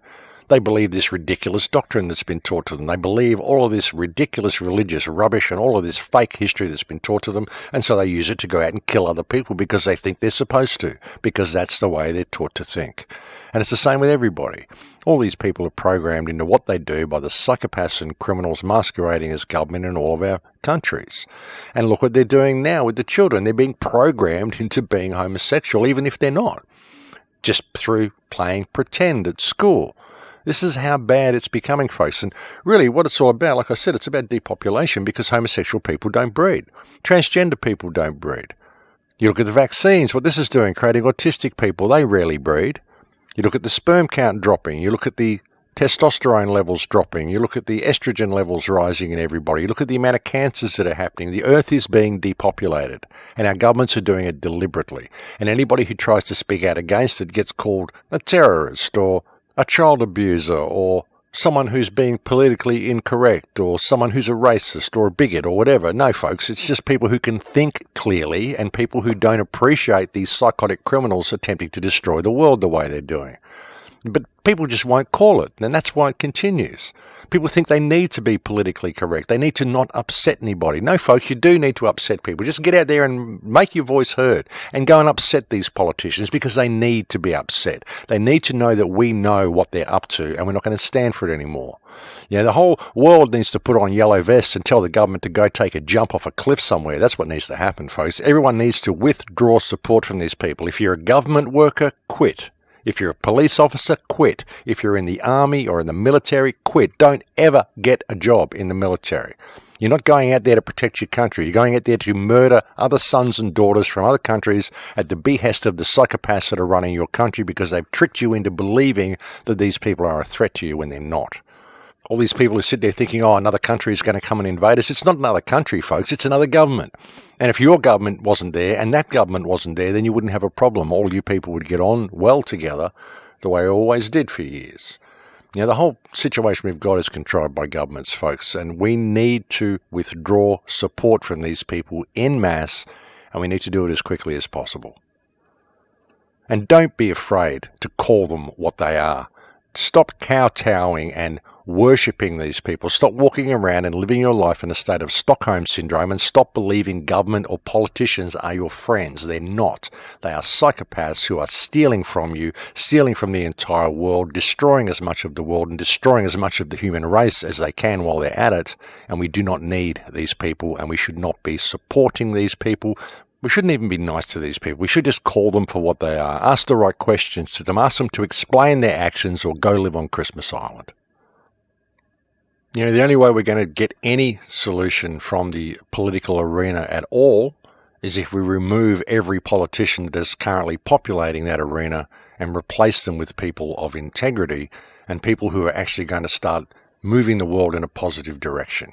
They believe this ridiculous doctrine that's been taught to them. They believe all of this ridiculous religious rubbish and all of this fake history that's been taught to them, and so they use it to go out and kill other people because they think they're supposed to, because that's the way they're taught to think. And it's the same with everybody. All these people are programmed into what they do by the psychopaths and criminals masquerading as government in all of our countries. And look what they're doing now with the children. They're being programmed into being homosexual, even if they're not, just through playing pretend at school. This is how bad it's becoming, folks. And really what it's all about, like I said, it's about depopulation because homosexual people don't breed. Transgender people don't breed. You look at the vaccines, what this is doing, creating autistic people, they rarely breed. You look at the sperm count dropping. You look at the testosterone levels dropping. You look at the estrogen levels rising in everybody. You look at the amount of cancers that are happening. The earth is being depopulated, and our governments are doing it deliberately. And anybody who tries to speak out against it gets called a terrorist or a child abuser or someone who's being politically incorrect or someone who's a racist or a bigot or whatever. No, folks, it's just people who can think clearly and people who don't appreciate these psychotic criminals attempting to destroy the world the way they're doing. But people just won't call it, and that's why it continues. People think they need to be politically correct. They need to not upset anybody. No, folks, you do need to upset people. Just get out there and make your voice heard and go and upset these politicians because they need to be upset. They need to know that we know what they're up to and we're not going to stand for it anymore. The whole world needs to put on yellow vests and tell the government to go take a jump off a cliff somewhere. That's what needs to happen, folks. Everyone needs to withdraw support from these people. If you're a government worker, quit. If you're a police officer, quit. If you're in the army or in the military, quit. Don't ever get a job in the military. You're not going out there to protect your country. You're going out there to murder other sons and daughters from other countries at the behest of the psychopaths that are running your country because they've tricked you into believing that these people are a threat to you when they're not. All these people who sit there thinking, oh, another country is going to come and invade us. It's not another country, folks. It's another government. And if your government wasn't there and that government wasn't there, then you wouldn't have a problem. All you people would get on well together the way you always did for years. You know, the whole situation we've got is controlled by governments, folks, and we need to withdraw support from these people en masse, and we need to do it as quickly as possible. And don't be afraid to call them what they are. Stop kowtowing and worshipping these people. Stop walking around and living your life in a state of Stockholm syndrome, and stop believing government or politicians are your friends. They're not. They are psychopaths who are stealing from you, stealing from the entire world, destroying as much of the world and destroying as much of the human race as they can while they're at it. And we do not need these people, and we should not be supporting these people. We shouldn't even be nice to these people. We should just call them for what they are. Ask the right questions to them. Ask them to explain their actions or go live on Christmas Island. You know, the only way we're going to get any solution from the political arena at all is if we remove every politician that is currently populating that arena and replace them with people of integrity and people who are actually going to start moving the world in a positive direction.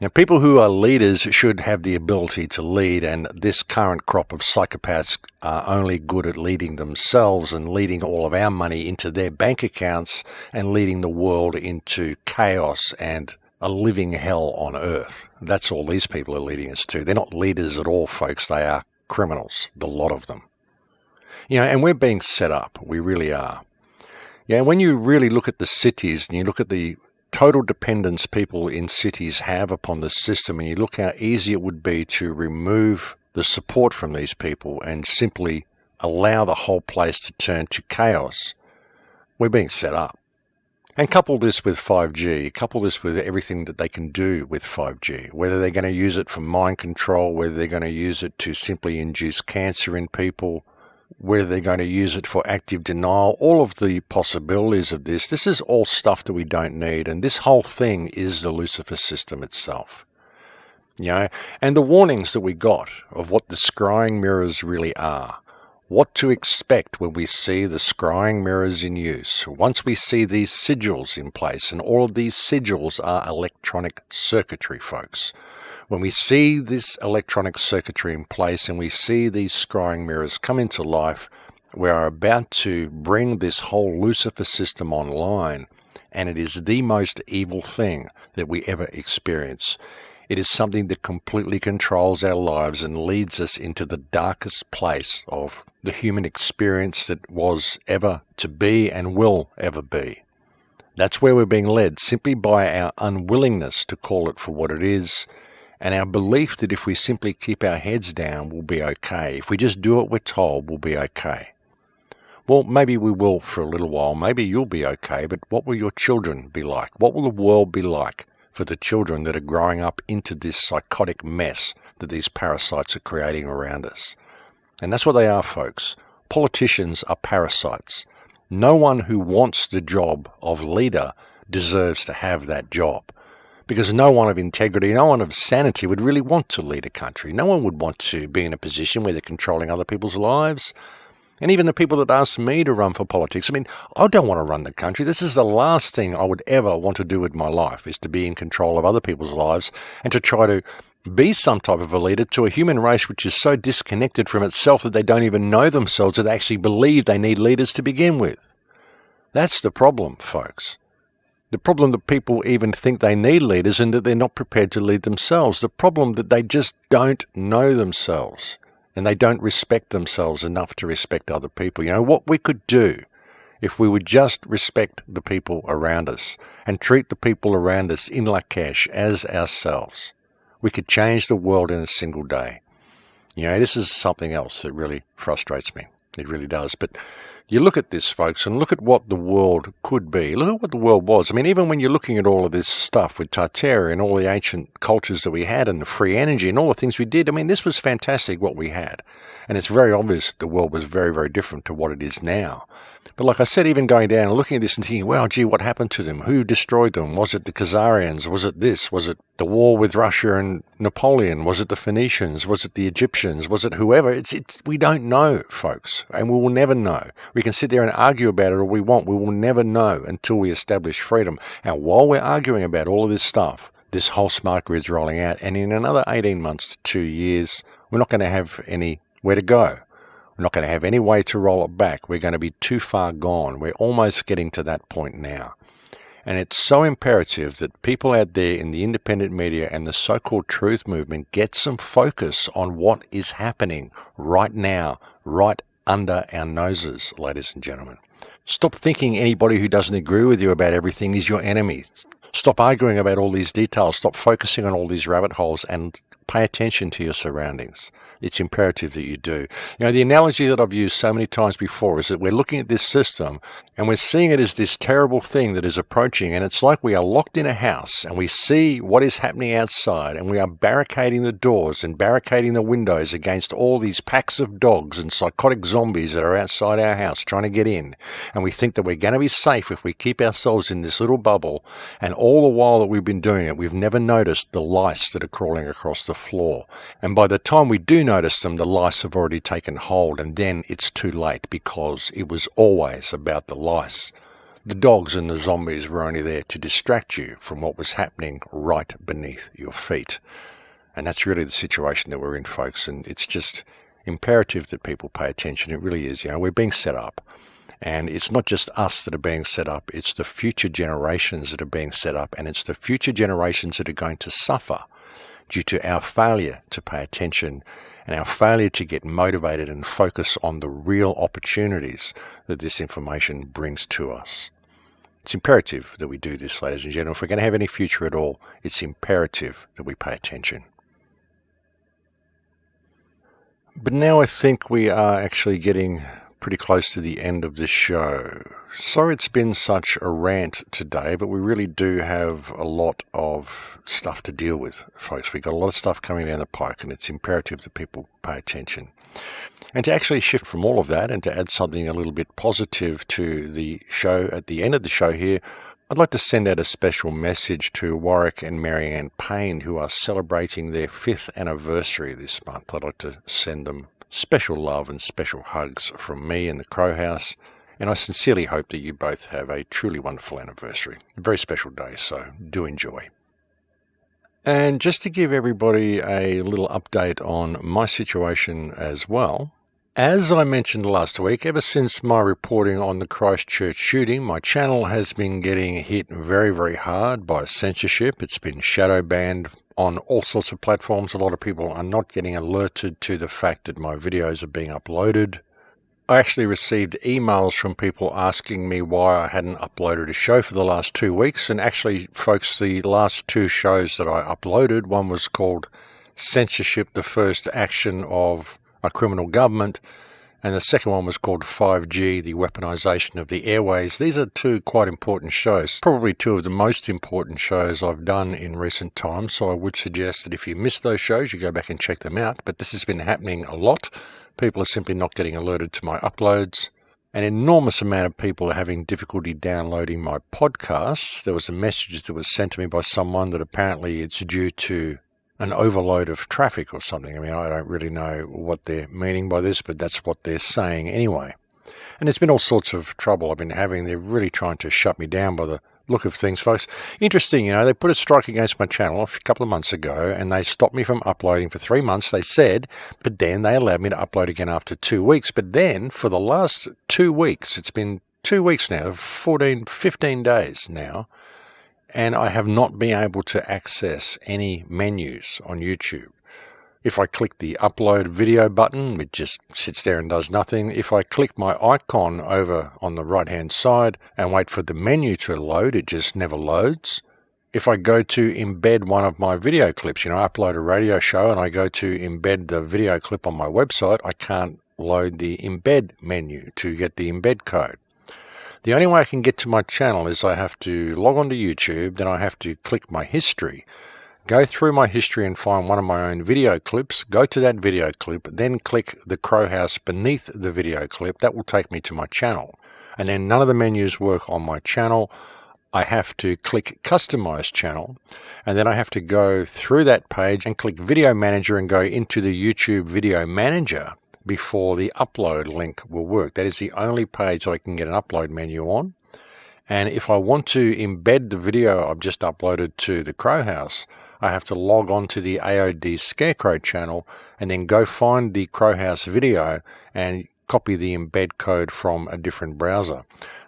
Now, people who are leaders should have the ability to lead, and this current crop of psychopaths are only good at leading themselves and leading all of our money into their bank accounts and leading the world into chaos and a living hell on earth. That's all these people are leading us to. They're not leaders at all, folks. They are criminals, the lot of them. You know, and we're being set up. We really are. Yeah, when you really look at the cities and you look at the total dependence people in cities have upon the system, and you look how easy it would be to remove the support from these people and simply allow the whole place to turn to chaos, we're being set up. And couple this with 5G, couple this with everything that they can do with 5G, whether they're going to use it for mind control, whether they're going to use it to simply induce cancer in people, whether they're going to use it for active denial, all of the possibilities of this. This is all stuff that we don't need, and this whole thing is the Lucifer system itself. You know, and the warnings that we got of what the scrying mirrors really are, what to expect when we see the scrying mirrors in use, once we see these sigils in place, and all of these sigils are electronic circuitry, folks. When we see this electronic circuitry in place and we see these scrying mirrors come into life, we are about to bring this whole Lucifer system online, and it is the most evil thing that we ever experience. It is something that completely controls our lives and leads us into the darkest place of the human experience that was ever to be and will ever be. That's where we're being led, simply by our unwillingness to call it for what it is, and our belief that if we simply keep our heads down, we'll be okay. If we just do what we're told, we'll be okay. Well, maybe we will for a little while. Maybe you'll be okay, but what will your children be like? What will the world be like for the children that are growing up into this psychotic mess that these parasites are creating around us? And that's what they are, folks. Politicians are parasites. No one who wants the job of leader deserves to have that job. Because no one of integrity, no one of sanity would really want to lead a country. No one would want to be in a position where they're controlling other people's lives. And even the people that ask me to run for politics, I mean, I don't want to run the country. This is the last thing I would ever want to do with my life, is to be in control of other people's lives and to try to be some type of a leader to a human race which is so disconnected from itself that they don't even know themselves, that they actually believe they need leaders to begin with. That's the problem, folks. The problem that people even think they need leaders and that they're not prepared to lead themselves. The problem that they just don't know themselves and they don't respect themselves enough to respect other people. You know, what we could do if we would just respect the people around us and treat the people around us in Zcash as ourselves, we could change the world in a single day. You know, this is something else that really frustrates me. It really does. But You look at this, folks, and look at what the world could be. Look at what the world was. I mean, even when you're looking at all of this stuff with Tartaria and all the ancient cultures that we had and the free energy and all the things we did, I mean, this was fantastic what we had. And it's very obvious the world was very, very different to what it is now. But like I said, even going down and looking at this and thinking, well, gee, what happened to them? Who destroyed them? Was it the Khazarians? Was it this? Was it the war with Russia and Napoleon? Was it the Phoenicians? Was it the Egyptians? Was it whoever? We don't know, folks, and we will never know. We can sit there and argue about it all we want. We will never know until we establish freedom. And while we're arguing about all of this stuff, this whole smart grid's rolling out, and in another 18 months to 2 years, we're not going to have anywhere to go. We're not going to have any way to roll it back. We're going to be too far gone. We're almost getting to that point now. And it's so imperative that people out there in the independent media and the so-called truth movement get some focus on what is happening right now, right under our noses, ladies and gentlemen. Stop thinking anybody who doesn't agree with you about everything is your enemy. Stop arguing about all these details. Stop focusing on all these rabbit holes and pay attention to your surroundings. It's imperative that you do. You know, the analogy that I've used so many times before is that we're looking at this system and we're seeing it as this terrible thing that is approaching, and it's like we are locked in a house and we see what is happening outside and we are barricading the doors and barricading the windows against all these packs of dogs and psychotic zombies that are outside our house trying to get in. And we think that we're going to be safe if we keep ourselves in this little bubble, and all the while that we've been doing it, we've never noticed the lice that are crawling across the floor. And by the time we do notice them, the lice have already taken hold, and then it's too late because it was always about the lice. The dogs and the zombies were only there to distract you from what was happening right beneath your feet. And that's really the situation that we're in, folks, and it's just imperative that people pay attention. It really is. You know, we're being set up. And it's not just us that are being set up, it's the future generations that are being set up, and it's the future generations that are going to suffer due to our failure to pay attention and our failure to get motivated and focus on the real opportunities that this information brings to us. It's imperative that we do this, ladies and gentlemen. If we're going to have any future at all, it's imperative that we pay attention. But now I think we are actually getting pretty close to the end of this show. Sorry it's been such a rant today, but we really do have a lot of stuff to deal with, folks. We've got a lot of stuff coming down the pike, and it's imperative that people pay attention. And to actually shift from all of that and to add something a little bit positive to the show at the end of the show here, I'd like to send out a special message to Warwick and Marianne Payne, who are celebrating their 5th anniversary this month. I'd like to send them special love and special hugs from me and the Crow House, and I sincerely hope that you both have a truly wonderful anniversary. A very special day, so do enjoy. And just to give everybody a little update on my situation as well, as I mentioned last week, ever since my reporting on the Christchurch shooting, my channel has been getting hit very, very hard by censorship. It's been shadow banned on all sorts of platforms. A lot of people are not getting alerted to the fact that my videos are being uploaded. I actually received emails from people asking me why I hadn't uploaded a show for the last 2 weeks. And actually, folks, the last 2 shows that I uploaded, one was called Censorship, the First Action of a Criminal Government, and the second one was called 5G, the Weaponization of the Airways. These are 2 quite important shows, probably 2 of the most important shows I've done in recent times, so I would suggest that if you missed those shows, you go back and check them out. But this has been happening a lot. People are simply not getting alerted to my uploads. An enormous amount of people are having difficulty downloading my podcasts. There was a message that was sent to me by someone that apparently it's due to an overload of traffic or something. I mean, I don't really know what they're meaning by this, but that's what they're saying anyway. And there's been all sorts of trouble I've been having. They're really trying to shut me down by the look of things, folks. Interesting, you know, they put a strike against my channel a couple of months ago, and they stopped me from uploading for 3 months, they said, but then they allowed me to upload again after 2 weeks. But then, for the last 2 weeks, it's been 2 weeks now, 15 days now, and I have not been able to access any menus on YouTube. If I click the upload video button, it just sits there and does nothing. If I click my icon over on the right hand side and wait for the menu to load, it just never loads. If I go to embed one of my video clips, you know, I upload a radio show and I go to embed the video clip on my website, I can't load the embed menu to get the embed code. The only way I can get to my channel is I have to log on to YouTube, then I have to click my history, go through my history and find one of my own video clips, go to that video clip, then click the crow house beneath the video clip. That will take me to my channel. And then none of the menus work on my channel. I have to click Customize Channel, and then I have to go through that page and click Video Manager and go into the YouTube Video Manager before the upload link will work. That is the only page I can get an upload menu on. And if I want to embed the video I've just uploaded to the Crow House, I have to log on to the AOD Scarecrow channel and then go find the Crow House video and copy the embed code from a different browser.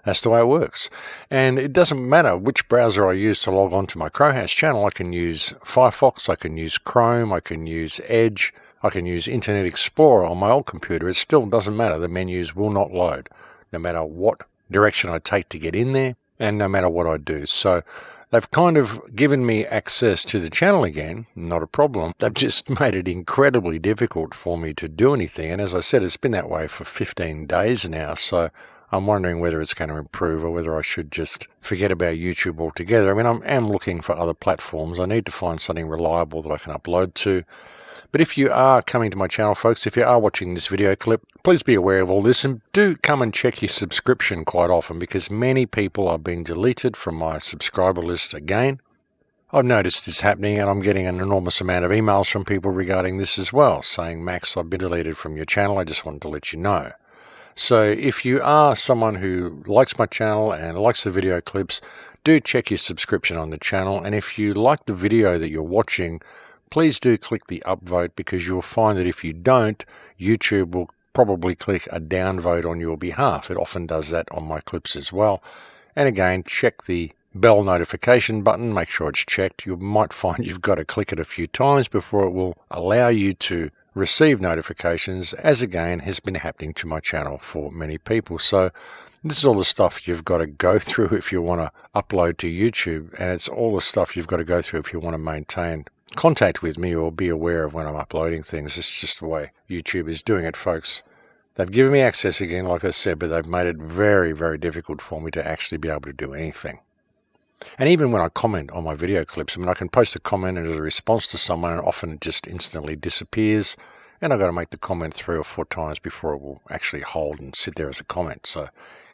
That's the way it works. And it doesn't matter which browser I use to log on to my Crow House channel. I can use Firefox, I can use Chrome, I can use Edge, I can use Internet Explorer on my old computer. It still doesn't matter. The menus will not load, no matter what direction I take to get in there and no matter what I do. So they've kind of given me access to the channel again, not a problem. They've just made it incredibly difficult for me to do anything. And as I said, it's been that way for 15 days now. So I'm wondering whether it's going to improve or whether I should just forget about YouTube altogether. I mean, I am looking for other platforms. I need to find something reliable that I can upload to. But if you are coming to my channel, folks, if you are watching this video clip, please be aware of all this and do come and check your subscription quite often, because many people are being deleted from my subscriber list again. I've noticed this happening, and I'm getting an enormous amount of emails from people regarding this as well, saying, Max, I've been deleted from your channel. I just wanted to let you know. So if you are someone who likes my channel and likes the video clips, do check your subscription on the channel. And if you like the video that you're watching, please do click the upvote, because you'll find that if you don't, YouTube will probably click a downvote on your behalf. It often does that on my clips as well. And again, check the bell notification button, make sure it's checked. You might find you've got to click it a few times before it will allow you to receive notifications, as again has been happening to my channel for many people. So this is all the stuff you've got to go through if you want to upload to YouTube, and it's all the stuff you've got to go through if you want to maintain contact with me or be aware of when I'm uploading things. It's just the way YouTube is doing it, folks. They've given me access again, like I said, but they've made it very, very difficult for me to actually be able to do anything. And even when I comment on my video clips, I mean, I can post a comment as a response to someone, and often it just instantly disappears, and I've got to make the comment 3 or 4 times before it will actually hold and sit there as a comment. So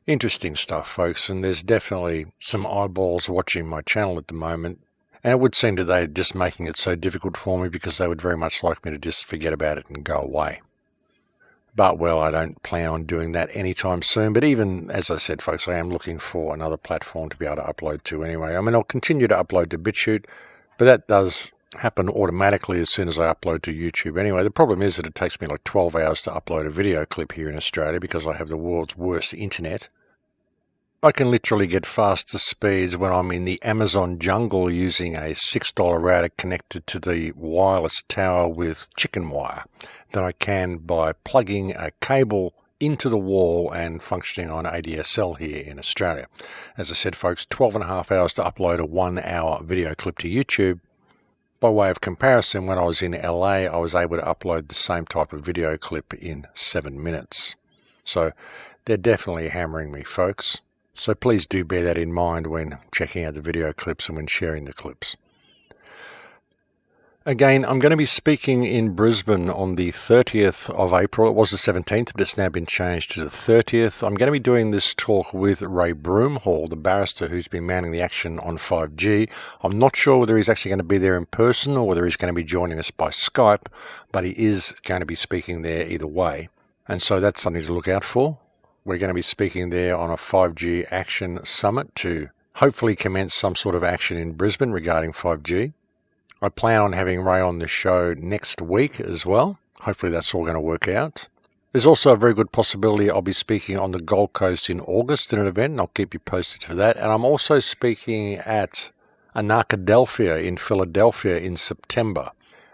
interesting stuff, folks, and there's definitely some eyeballs watching my channel at the moment. And it would seem that they're just making it so difficult for me because they would very much like me to just forget about it and go away. But, well, I don't plan on doing that anytime soon. But even, as I said, folks, I am looking for another platform to be able to upload to anyway. I mean, I'll continue to upload to BitChute, but that does happen automatically as soon as I upload to YouTube anyway. The problem is that it takes me like 12 hours to upload a video clip here in Australia because I have the world's worst internet. I can literally get faster speeds when I'm in the Amazon jungle using a $6 router connected to the wireless tower with chicken wire than I can by plugging a cable into the wall and functioning on ADSL here in Australia. As I said, folks, 12.5 hours to upload a 1-hour video clip to YouTube. By way of comparison, when I was in LA, I was able to upload the same type of video clip in 7 minutes. So they're definitely hammering me, folks. So please do bear that in mind when checking out the video clips and when sharing the clips. Again, I'm going to be speaking in Brisbane on the 30th of April. It was the 17th, but it's now been changed to the 30th. I'm going to be doing this talk with Ray Broomhall, the barrister who's been manning the action on 5G. I'm not sure whether he's actually going to be there in person or whether he's going to be joining us by Skype, but he is going to be speaking there either way. And so that's something to look out for. We're going to be speaking there on a 5G Action Summit to hopefully commence some sort of action in Brisbane regarding 5G. I plan on having Ray on the show next week as well. Hopefully that's all going to work out. There's also a very good possibility I'll be speaking on the Gold Coast in August in an event, and I'll keep you posted for that. And I'm also speaking at Anarchadelphia in Philadelphia in September.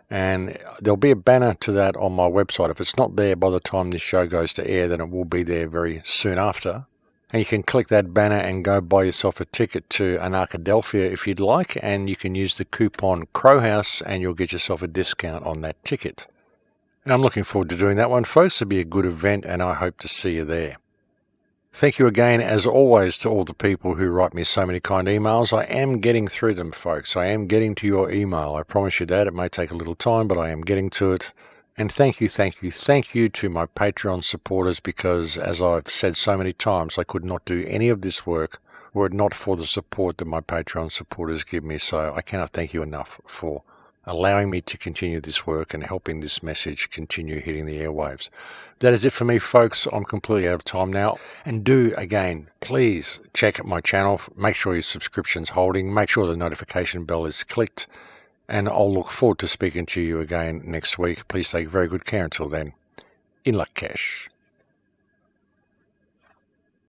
And there'll be a banner to that on my website. If it's not there by the time this show goes to air, then it will be there very soon after. And you can click that banner and go buy yourself a ticket to Anarchadelphia if you'd like, and you can use the coupon CROWHOUSE and you'll get yourself a discount on that ticket. And I'm looking forward to doing that one, folks. It'll be a good event, and I hope to see you there. Thank you again, as always, to all the people who write me so many kind emails. I am getting through them, folks. I am getting to your email. I promise you that. It may take a little time, but I am getting to it. And thank you to my Patreon supporters, because, as I've said so many times, I could not do any of this work were it not for the support that my Patreon supporters give me. So I cannot thank you enough for allowing me to continue this work and helping this message continue hitting the airwaves. That is it for me, folks. I'm completely out of time now. And again, please check my channel. Make sure your subscription's holding. Make sure the notification bell is clicked. And I'll look forward to speaking to you again next week. Please take very good care until then. In luck, cash.